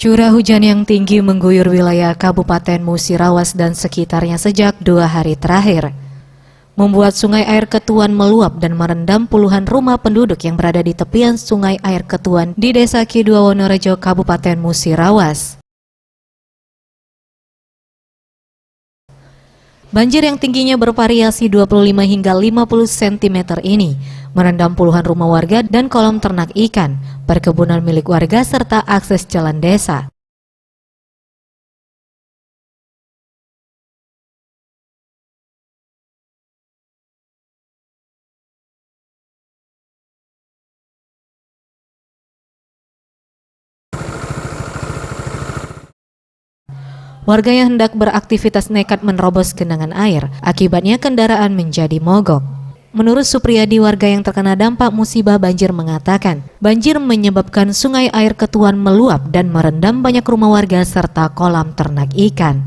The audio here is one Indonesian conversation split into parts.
Curah hujan yang tinggi mengguyur wilayah Kabupaten Musirawas dan sekitarnya sejak 2 hari terakhir, membuat sungai air Ketuan meluap dan merendam puluhan rumah penduduk yang berada di tepian sungai air Ketuan di Desa Kidua Wonorejo, Kabupaten Musirawas. Banjir yang tingginya bervariasi 25 hingga 50 cm ini merendam puluhan rumah warga dan kolam ternak ikan, perkebunan milik warga serta akses jalan desa. Warga yang hendak beraktivitas nekat menerobos genangan air, akibatnya kendaraan menjadi mogok. Menurut Supriyadi, warga yang terkena dampak musibah banjir mengatakan, banjir menyebabkan sungai air Ketuan meluap dan merendam banyak rumah warga serta kolam ternak ikan.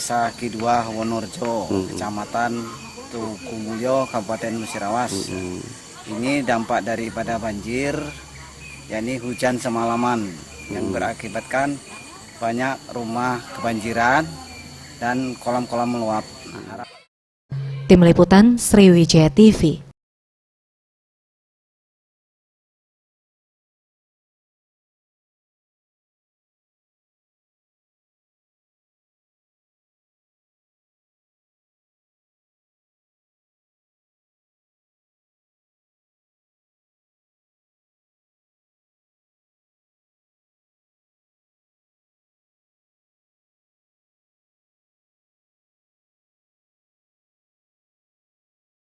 Desa Kidua Wonorejo, Kecamatan Tukumulyo, Kabupaten Musirawas. Ini dampak daripada banjir, yakni hujan semalaman yang berakibatkan banyak rumah kebanjiran dan kolam-kolam meluap. Tim Liputan Sriwijaya TV.